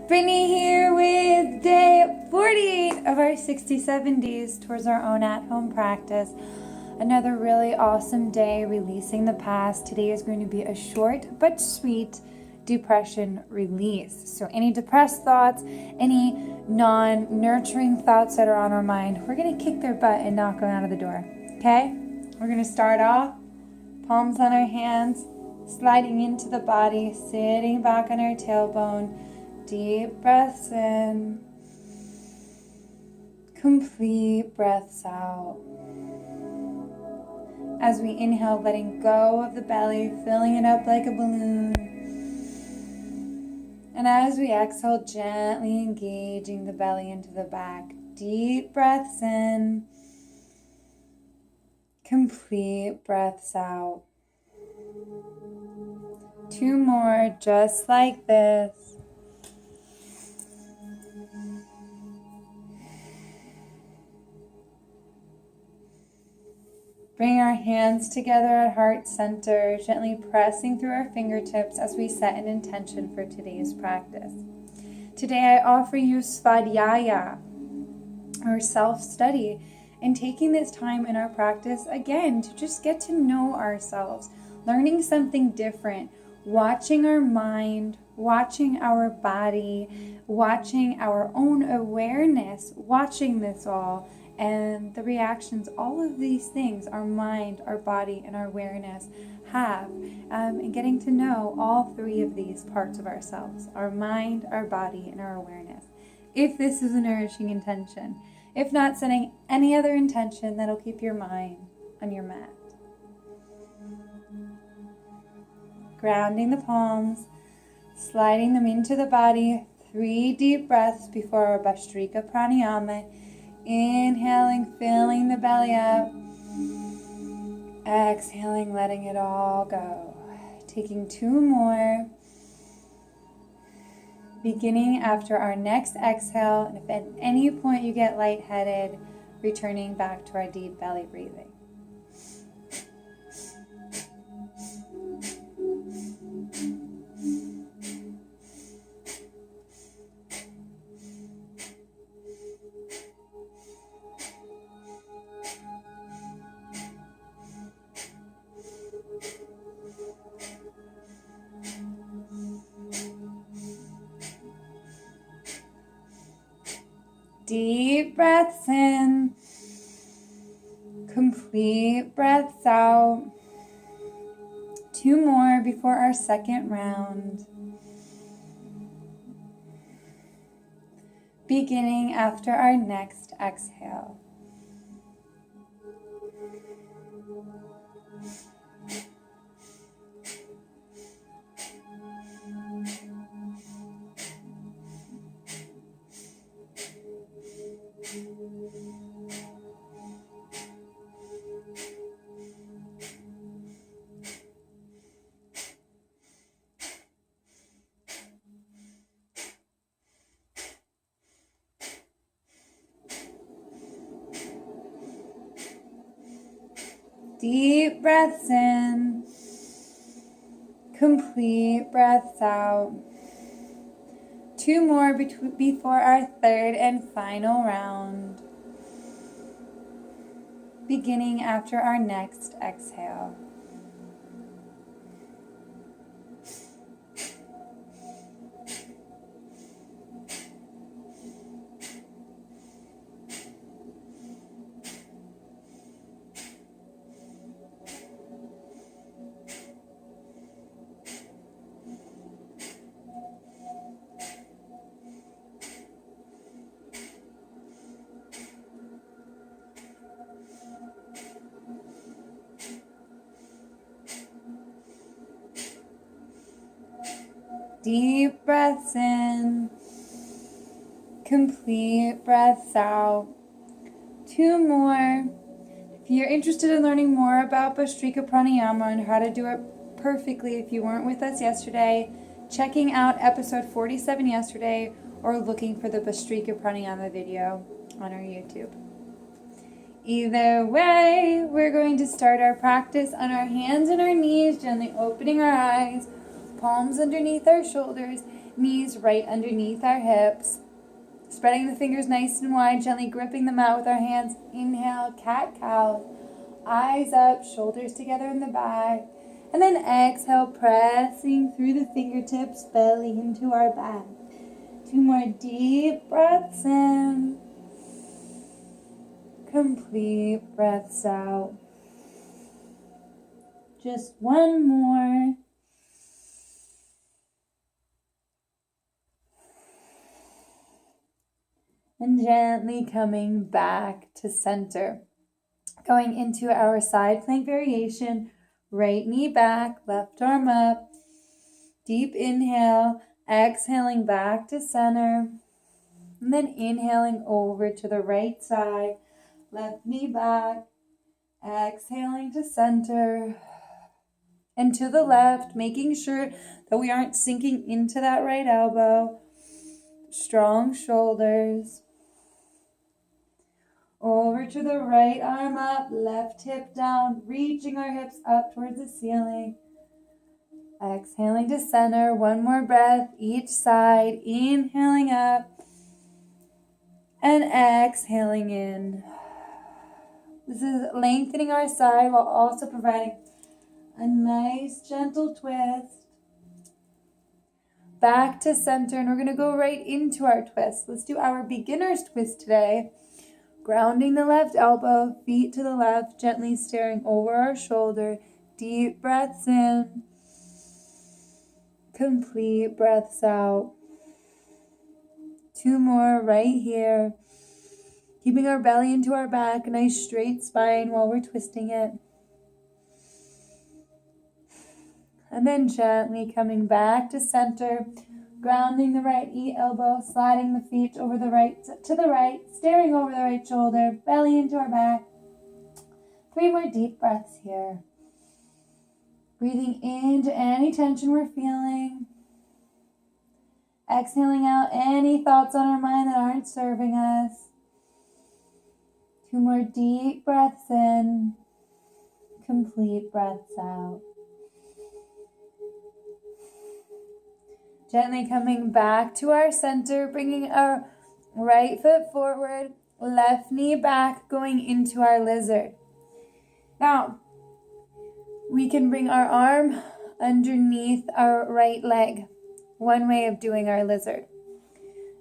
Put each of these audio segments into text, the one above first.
Brittany here with day 48 of our 67 days towards our own at-home practice. Another really awesome day releasing the past. Today is going to be a short but sweet depression release. So any depressed thoughts, any non-nurturing thoughts that are on our mind, we're going to kick their butt and knock them out of the door. Okay? We're going to start off, palms on our hands, sliding into the body, sitting back on our tailbone. Deep breaths in, complete breaths out. As we inhale, letting go of the belly, filling it up like a balloon. And as we exhale, gently engaging the belly into the back. Deep breaths in, complete breaths out. 2 more, just like this. Bring our hands together at heart center, gently pressing through our fingertips as we set an intention for today's practice. Today I offer you svadhyaya, or self-study, and taking this time in our practice again to just get to know ourselves, learning something different, watching our mind, watching our body, watching our own awareness, watching this all, and the reactions, all of these things, our mind, our body, and our awareness have, and getting to know all 3 of these parts of ourselves, our mind, our body, and our awareness. If this is a nourishing intention. If not, setting any other intention that'll keep your mind on your mat. Grounding the palms, sliding them into the body, 3 deep breaths before our Bhastrika Pranayama. Inhaling, filling the belly up. Exhaling, letting it all go. Taking 2 more. Beginning after our next exhale, and if at any point you get lightheaded, returning back to our deep belly breathing. Deep breaths in, complete breaths out. 2 more before our second round. Beginning after our next exhale. Deep breaths in, complete breaths out. 2 more before our third and final round. Beginning after our next exhale. Deep breaths in, complete breaths out. 2 more. If you're interested in learning more about Bhastrika Pranayama and how to do it perfectly, if you weren't with us yesterday, checking out episode 47 yesterday, or looking for the Bhastrika Pranayama video on our YouTube. Either way, we're going to start our practice on our hands and our knees, gently opening our eyes, palms underneath our shoulders, knees right underneath our hips. Spreading the fingers nice and wide, gently gripping them out with our hands. Inhale, cat-cow. Eyes up, shoulders together in the back. And then exhale, pressing through the fingertips, belly into our back. 2 more deep breaths in. Complete breaths out. Just 1 more. And gently coming back to center. Going into our side plank variation. Right knee back, left arm up. Deep inhale, exhaling back to center. And then inhaling over to the right side. Left knee back, exhaling to center. And to the left, making sure that we aren't sinking into that right elbow. Strong shoulders. Over to the right arm up, left hip down, reaching our hips up towards the ceiling. Exhaling to center, 1 more breath each side, inhaling up and exhaling in. This is lengthening our side while also providing a nice gentle twist. Back to center, and we're going to go right into our twist. Let's do our beginner's twist today. Grounding the left elbow, feet to the left, gently staring over our shoulder. Deep breaths in. Complete breaths out. 2 more right here. Keeping our belly into our back, a nice straight spine while we're twisting it. And then gently coming back to center. Grounding the right elbow, sliding the feet over the right to the right, staring over the right shoulder, belly into our back. 3 more deep breaths here. Breathing into any tension we're feeling. Exhaling out any thoughts on our mind that aren't serving us. 2 more deep breaths in. Complete breaths out. Gently coming back to our center, bringing our right foot forward, left knee back, going into our lizard. Now, we can bring our arm underneath our right leg. One way of doing our lizard.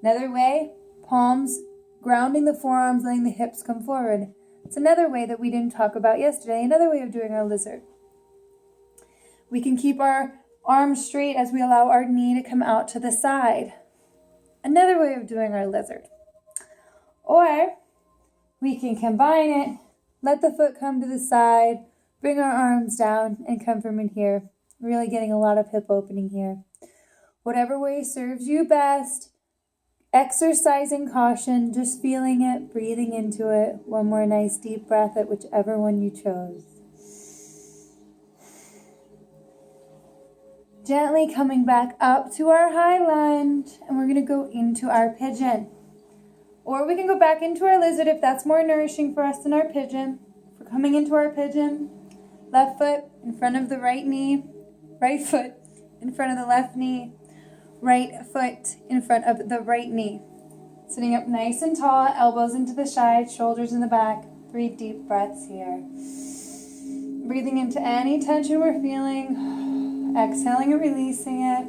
Another way, palms grounding the forearms, letting the hips come forward. It's another way that we didn't talk about yesterday, another way of doing our lizard. We can keep our arms straight as we allow our knee to come out to the side. Another way of doing our lizard. Or we can combine it, let the foot come to the side, bring our arms down and come from in here. Really getting a lot of hip opening here. Whatever way serves you best. Exercising caution, just feeling it, breathing into it. 1 more nice deep breath at whichever one you chose. Gently coming back up to our high lunge, and we're going to go into our pigeon. Or we can go back into our lizard if that's more nourishing for us than our pigeon. If we're coming into our pigeon, left foot in front of the right knee, right foot in front of the left knee, right foot in front of the right knee. Sitting up nice and tall, elbows into the sides, shoulders in the back. 3 deep breaths here. Breathing into any tension we're feeling. Exhaling and releasing it.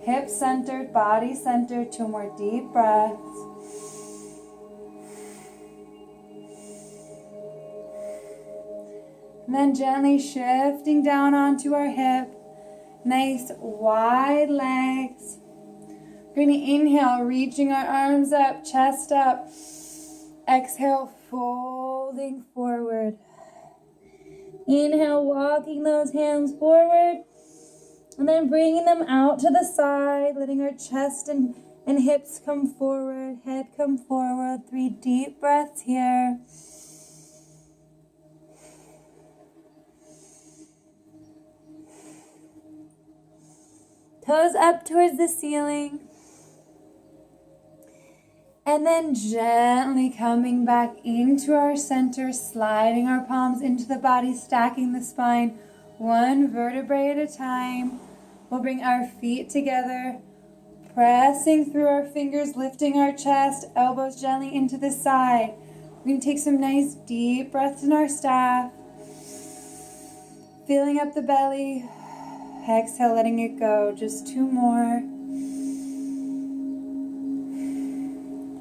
Hips centered, body centered. 2 more deep breaths. And then gently shifting down onto our hip. Nice wide legs. We're going to inhale, reaching our arms up, chest up. Exhale, folding forward. Inhale, walking those hands forward. And then bringing them out to the side, letting our chest and hips come forward, head come forward. 3 deep breaths here. Toes up towards the ceiling. And then gently coming back into our center, sliding our palms into the body, stacking the spine, 1 vertebrae at a time. We'll bring our feet together, Pressing through our fingers, lifting our chest, elbows gently into the side. We're going to take some nice deep breaths in our staff. Filling up the belly. Exhale, letting it go. Just 2 more.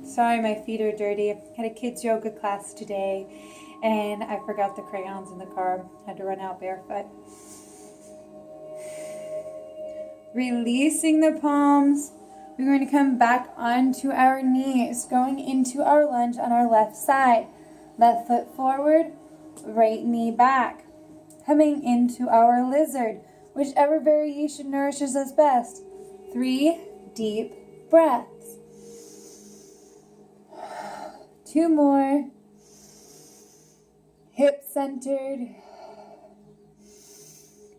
Sorry, my feet are dirty. I had a kids yoga class today and I forgot the crayons in the car. Had to run out barefoot. Releasing the palms. We're going to come back onto our knees, going into our lunge on our left side. Left foot forward, right knee back. Coming into our lizard, whichever variation nourishes us best. 3 deep breaths. 2 more. Hip centered.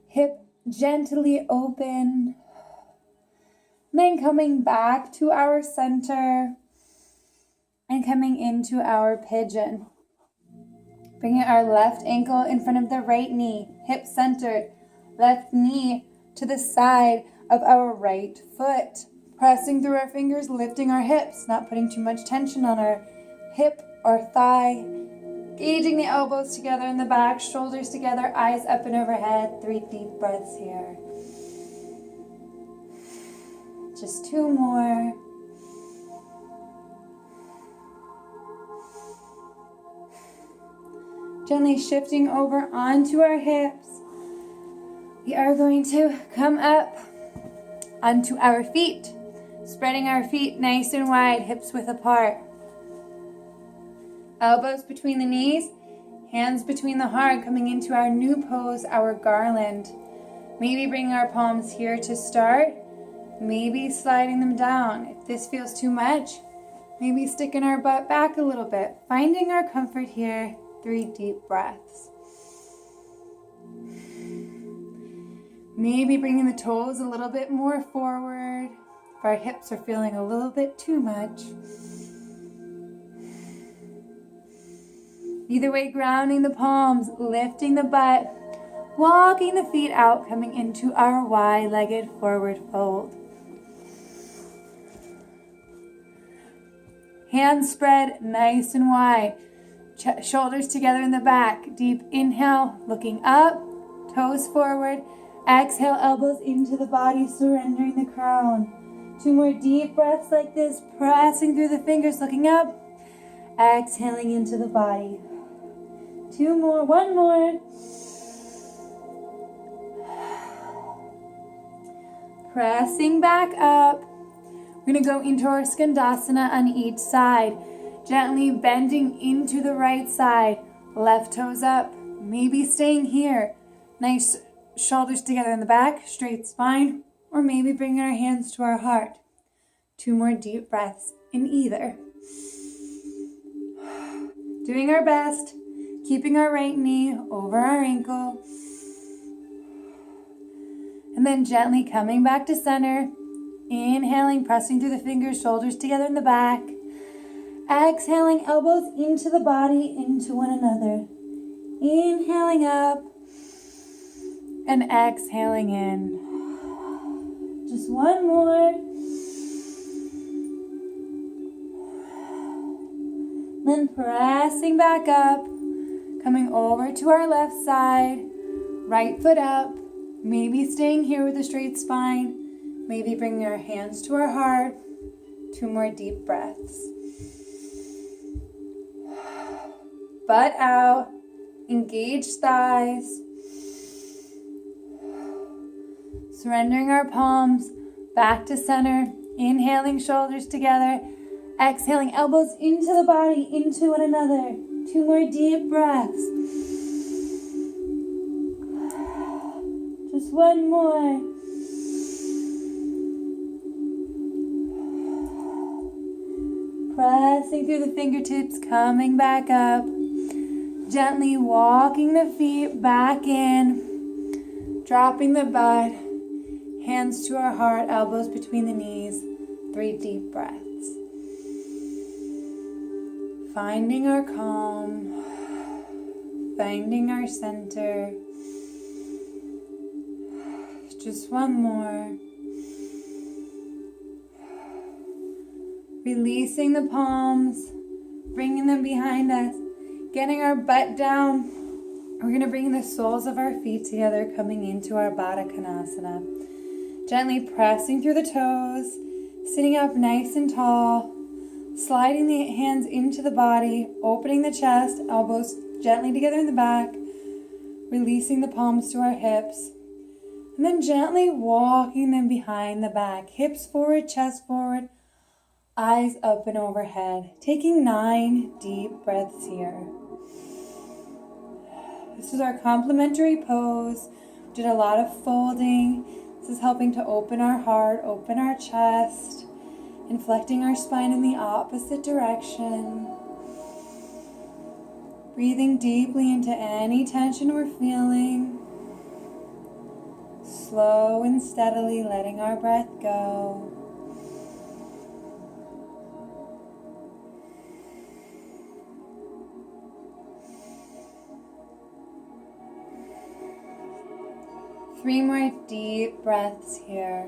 Hip gently open. Then coming back to our center and coming into our pigeon. Bringing our left ankle in front of the right knee, hip centered, left knee to the side of our right foot. Pressing through our fingers, lifting our hips, not putting too much tension on our hip or thigh. Gauging the elbows together in the back, shoulders together, eyes up and overhead. 3 deep breaths here. Just 2 more. Gently shifting over onto our hips. We are going to come up onto our feet. Spreading our feet nice and wide, hips width apart. Elbows between the knees, hands between the heart, coming into our new pose, our garland. Maybe bringing our palms here to start. Maybe sliding them down. If this feels too much, maybe sticking our butt back a little bit. Finding our comfort here. 3 deep breaths. Maybe bringing the toes a little bit more forward. If our hips are feeling a little bit too much. Either way, grounding the palms, lifting the butt, walking the feet out, coming into our wide-legged forward fold. Hands spread nice and wide. Shoulders together in the back. Deep inhale, looking up, toes forward. Exhale, elbows into the body, surrendering the crown. 2 more deep breaths like this, pressing through the fingers, looking up. Exhaling into the body. 2 more, 1 more. Pressing back up. We're going to go into our scandasana on each side. Gently bending into the right side. Left toes up. Maybe staying here. Nice shoulders together in the back. Straight spine. Or maybe bringing our hands to our heart. 2 more deep breaths in either. Doing our best. Keeping our right knee over our ankle. And then gently coming back to center. Inhaling, pressing through the fingers, shoulders together in the back. Exhaling, elbows into the body, into one another. Inhaling up. And exhaling in. Just 1 more. Then pressing back up. Coming over to our left side. Right foot up. Maybe staying here with a straight spine. Maybe bringing our hands to our heart. 2 more deep breaths. Butt out. Engage thighs. Surrendering our palms back to center. Inhaling, shoulders together. Exhaling, elbows into the body, into one another. 2 more deep breaths. Just 1 more. Pressing through the fingertips, coming back up. Gently walking the feet back in. Dropping the butt. Hands to our heart, elbows between the knees. 3 deep breaths. Finding our calm. Finding our center. Just 1 more. Releasing the palms, bringing them behind us, getting our butt down. We're going to bring the soles of our feet together, coming into our Baddha-Konasana. Gently pressing through the toes, sitting up nice and tall, sliding the hands into the body, opening the chest, elbows gently together in the back, releasing the palms to our hips, and then gently walking them behind the back, hips forward, chest forward, eyes up and overhead, taking 9 deep breaths here. This is our complementary pose. We did a lot of folding. This is helping to open our heart, open our chest, inflecting our spine in the opposite direction. Breathing deeply into any tension we're feeling. Slow and steadily letting our breath go. Three more deep breaths here.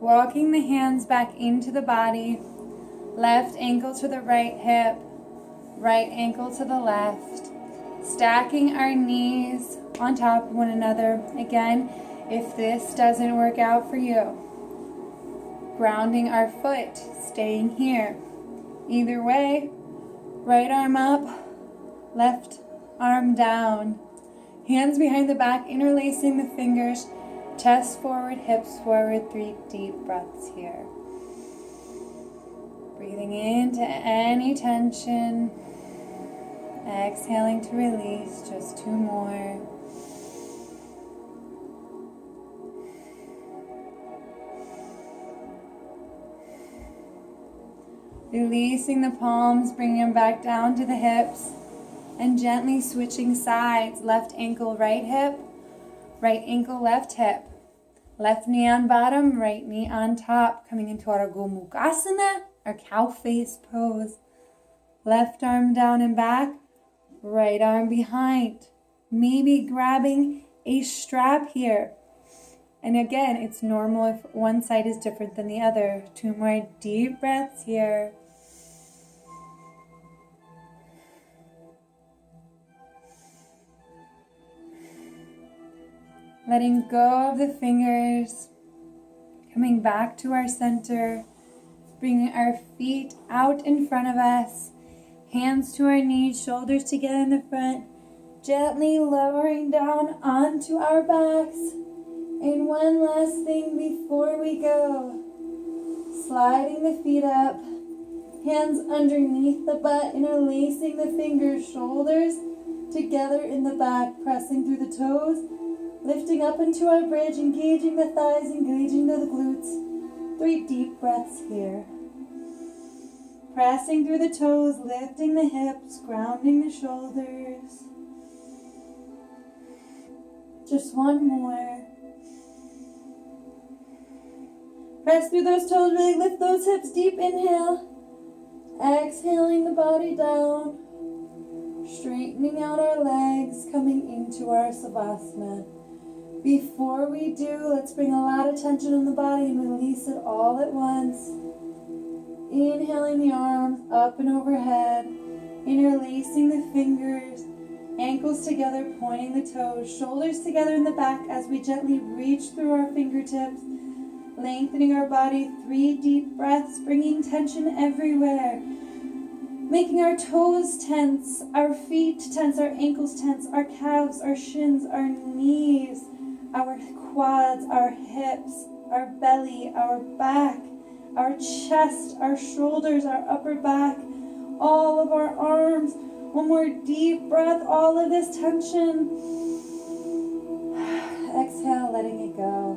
Walking the hands back into the body, left ankle to the right hip, right ankle to the left, stacking our knees on top of one another. Again, if this doesn't work out for you, grounding our foot, staying here. Either way, right arm up, left arm down. Hands behind the back, interlacing the fingers, chest forward, hips forward. 3 deep breaths here. Breathing into any tension, exhaling to release. Just 2 more. Releasing the palms, bringing them back down to the hips, and gently switching sides. Left ankle, right hip, right ankle, left hip. Left knee on bottom, right knee on top. Coming into our gomukhasana, our cow face pose. Left arm down and back, right arm behind. Maybe grabbing a strap here. And again, it's normal if one side is different than the other. 2 more deep breaths here. Letting go of the fingers, coming back to our center, bringing our feet out in front of us, hands to our knees, shoulders together in the front, gently lowering down onto our backs. And one last thing before we go, sliding the feet up, hands underneath the butt, interlacing the fingers, shoulders together in the back, pressing through the toes, lifting up into our bridge, engaging the thighs, engaging the glutes. 3 deep breaths here. Pressing through the toes, lifting the hips, grounding the shoulders. Just 1 more. Press through those toes, really lift those hips, deep inhale. Exhaling the body down. Straightening out our legs, coming into our savasana. Before we do, let's bring a lot of tension in the body and release it all at once. Inhaling the arms up and overhead, interlacing the fingers, ankles together, pointing the toes, shoulders together in the back as we gently reach through our fingertips, lengthening our body. 3 deep breaths, bringing tension everywhere. Making our toes tense, our feet tense, our ankles tense, our calves, our shins, our knees, our quads, our hips, our belly, our back, our chest, our shoulders, our upper back, all of our arms. 1 more deep breath, all of this tension. Exhale, letting it go.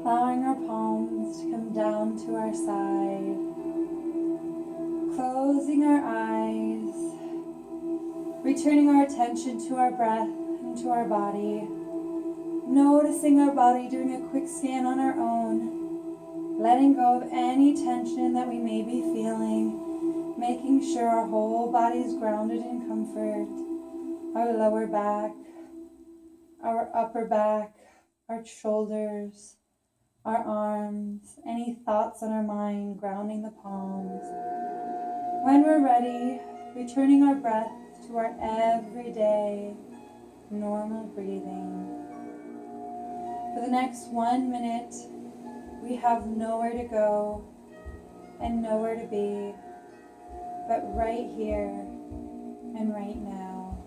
Allowing our palms to come down to our side. Closing our eyes. Returning our attention to our breath and to our body. Noticing our body, doing a quick scan on our own. Letting go of any tension that we may be feeling. making sure our whole body is grounded in comfort. Our lower back, our upper back, our shoulders, our arms, any thoughts on our mind, grounding the palms. When we're ready, returning our breath to our everyday, normal breathing. For the next 1 minute, we have nowhere to go and nowhere to be, but right here and right now.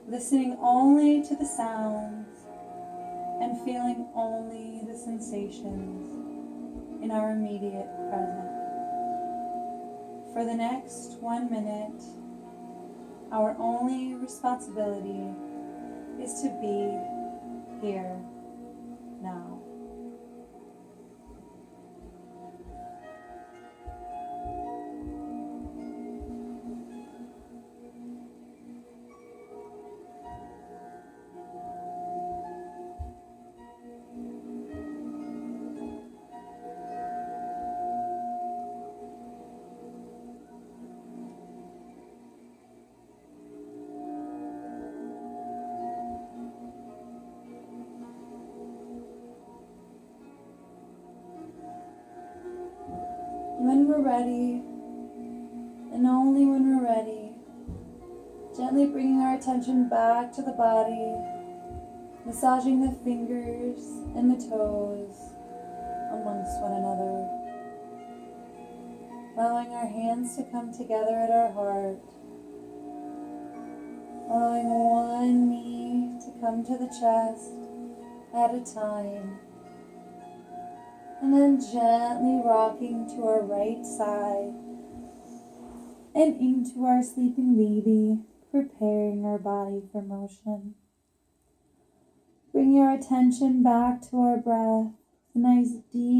Listening only to the sounds and feeling only the sensations in our immediate present. For the next 1 minute, our only responsibility is to be here now. When we're ready, and only when we're ready, gently bringing our attention back to the body, massaging the fingers and the toes amongst one another, allowing our hands to come together at our heart, allowing one knee to come to the chest at a time, and then gently rocking to our right side and into our sleeping baby, preparing our body for motion. Bring your attention back to our breath, a nice deep